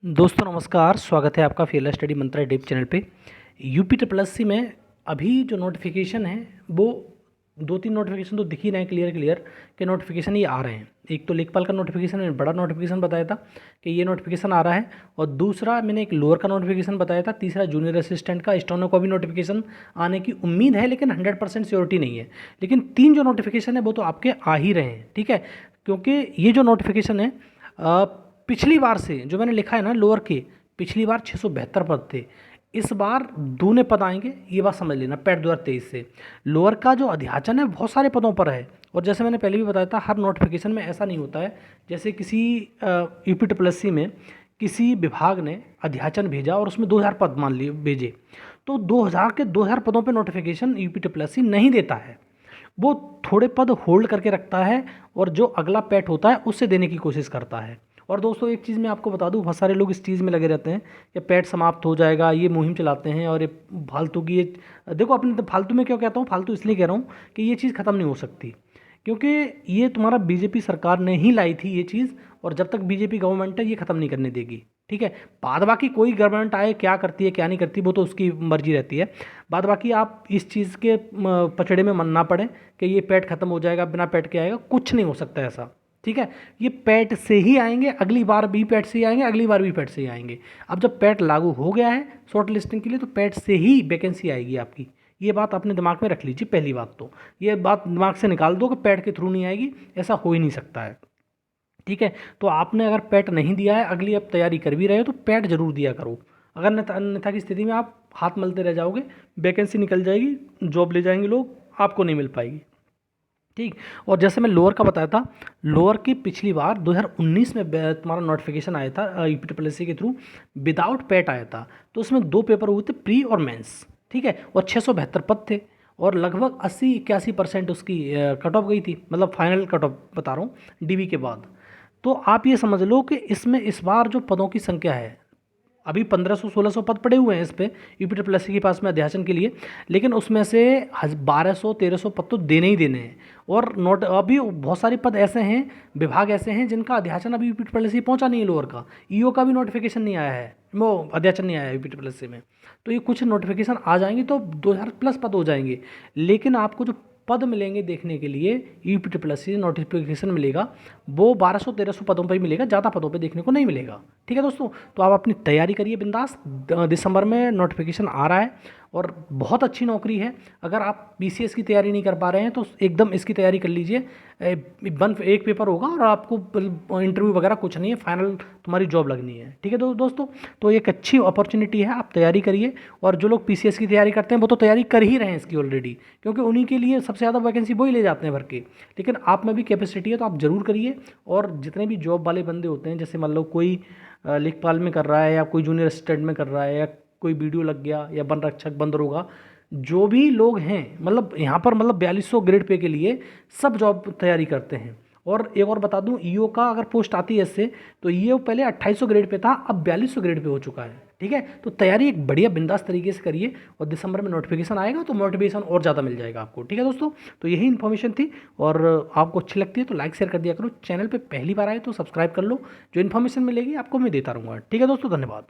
दोस्तों नमस्कार, स्वागत है आपका फील्ड स्टडी मंत्रा डिप चैनल पे। यूपी ट्रिपल एस सी में अभी जो नोटिफिकेशन है वो दो तीन नोटिफिकेशन तो दिख ही रहे हैं क्लियर कि नोटिफिकेशन ये आ रहे हैं। एक तो लेखपाल का नोटिफिकेशन मैंने बड़ा नोटिफिकेशन बताया था कि ये नोटिफिकेशन आ रहा है, और दूसरा मैंने एक लोअर का नोटिफिकेशन बताया था, तीसरा जूनियर असिस्टेंट का, स्टोनो का भी नोटिफिकेशन आने की उम्मीद है लेकिन 100% श्योरिटी नहीं है। लेकिन तीन जो नोटिफिकेशन है वो तो आपके आ ही रहे हैं, ठीक है। क्योंकि ये जो नोटिफिकेशन है पिछली बार से जो मैंने लिखा है ना लोअर के, पिछली बार 672 पद थे, इस बार दूने पद आएंगे, ये बात समझ लेना। पैट 2023 से लोअर का जो अध्याचन है बहुत सारे पदों पर है, और जैसे मैंने पहले भी बताया था हर नोटिफिकेशन में ऐसा नहीं होता है। जैसे किसी यूपी ट्रिपल एस सी में किसी विभाग ने अध्याचन भेजा और उसमें 2000 पद मान लिए भेजे, तो 2000 पदों पर notification UP triple S C नहीं देता है। वो थोड़े पद होल्ड करके रखता है और जो अगला पैट होता है उससे देने की कोशिश करता है। और दोस्तों एक चीज़ मैं आपको बता दूं, बहुत सारे लोग इस चीज़ में लगे रहते हैं कि पैट समाप्त हो जाएगा, ये मुहिम चलाते हैं, और ये फालतू की ये देखो अपने तो फालतू में क्यों कहता हूँ, फालतू इसलिए कह रहा हूँ कि ये चीज़ ख़त्म नहीं हो सकती, क्योंकि ये तुम्हारा बीजेपी सरकार ने ही लाई थी ये चीज़, और जब तक बीजेपी गवर्नमेंट है ये ख़त्म नहीं करने देगी, ठीक है। बाद बाकी कोई गवर्नमेंट आए क्या करती है क्या नहीं करती वो तो उसकी मर्जी रहती है। बाद बाकी आप इस चीज़ के पचड़े में मन ना पड़े कि ये पैट ख़त्म हो जाएगा, बिना पैट के आएगा, कुछ नहीं हो सकता ऐसा, ठीक है। ये पैट से ही आएंगे, अगली बार भी पैट से ही आएंगे, अगली बार भी पैट से ही आएंगे। अब जब पैट लागू हो गया है शॉर्ट लिस्टिंग के लिए तो पैट से ही वैकेंसी आएगी आपकी। ये बात अपने दिमाग में रख लीजिए। पहली बात तो ये बात दिमाग से निकाल दो कि पैट के थ्रू नहीं आएगी, ऐसा हो ही नहीं सकता है, ठीक है। तो आपने अगर पैट नहीं दिया है, अगली अब तैयारी कर भी रहे हो तो पैट जरूर दिया करो। अगर अन्यथा की स्थिति में आप हाथ मलते रह जाओगे, वैकेंसी निकल जाएगी, जॉब ले जाएंगे लोग, आपको नहीं मिल पाएगी, ठीक। और जैसे मैं लोअर का बताया था, लोअर की पिछली बार 2019 में तुम्हारा नोटिफिकेशन आया था यूपी ट्रिपल एस सी के थ्रू, विदाउट पैट आया था। तो उसमें दो पेपर हुए थे, प्री और मेंस, ठीक है, और 672 पद थे, और लगभग 80-81% उसकी कट ऑफ गई थी, मतलब फाइनल कट ऑफ बता रहा हूँ डीबी के बाद। तो आप ये समझ लो कि इसमें इस बार जो पदों की संख्या है, अभी 1500-1600 पद पड़े हुए हैं इस पे यूपी ट्रिपल एस सी के पास में अध्याचन के लिए, लेकिन उसमें से 1200-1300 पद तो देने ही देने हैं। और नोट अभी बहुत सारे पद ऐसे हैं, विभाग ऐसे हैं जिनका अध्याचन अभी यूपी ट्रिपल एस सी पहुँचा नहीं है। लोअर का ईओ का भी नोटिफिकेशन नहीं आया है, वो अध्याचन नहीं आया है यूपी ट्रिपल एस सी में। तो ये कुछ नोटिफिकेशन आ जाएंगे तो 2000+ पद हो जाएंगे, लेकिन आपको जो पद मिलेंगे देखने के लिए UP triple S C notification मिलेगा वो 1200-1300 पदों पर ही मिलेगा, ज़्यादा पदों पे देखने को नहीं मिलेगा, ठीक है दोस्तों। तो आप अपनी तैयारी करिए बिंदास, दिसंबर में नोटिफिकेशन आ रहा है और बहुत अच्छी नौकरी है। अगर आप बीसीएस की तैयारी नहीं कर पा रहे हैं तो एकदम इसकी तैयारी कर लीजिए। एक पेपर होगा और आपको इंटरव्यू वगैरह कुछ नहीं है, फाइनल तुम्हारी जॉब लगनी है, ठीक है दोस्तों। तो एक अच्छी अपॉर्चुनिटी है, आप तैयारी करिए। और जो लोग पीसीएस की तैयारी करते हैं वो तो तैयारी कर ही रहे हैं इसकी ऑलरेडी, क्योंकि उन्हीं के लिए सबसे ज़्यादा वैकेंसी वही ले जाते हैं भर के। लेकिन आप में भी कैपेसिटी है तो आप ज़रूर करिए। और जितने भी जॉब वाले बंदे होते हैं, जैसे मान लो कोई लेखपाल में कर रहा है, या कोई जूनियर असिस्टेंट में कर रहा है, या कोई वीडियो लग गया, या वन रक्षक, वन दरोगा, जो भी लोग हैं, मतलब यहाँ पर मतलब 4200 ग्रेड पे के लिए सब जॉब तैयारी करते हैं। और एक और बता दूं, ईओ का अगर पोस्ट आती है इससे, तो ईओ पहले 2800 ग्रेड पे था, अब 4200 ग्रेड पे हो चुका है, ठीक है। तो तैयारी एक बढ़िया बिंदास तरीके से करिए, और दिसंबर में नोटिफिकेशन आएगा तो मोटिवेशन और ज़्यादा मिल जाएगा आपको, ठीक है दोस्तों। तो यही इन्फॉर्मेशन थी, और आपको अच्छी लगती है तो लाइक शेयर कर दिया करो। चैनल पर पहली बार आए तो सब्सक्राइब कर लो, जो इन्फॉर्मेशन मिलेगी आपको मैं देता रहूँगा, ठीक है दोस्तों। धन्यवाद।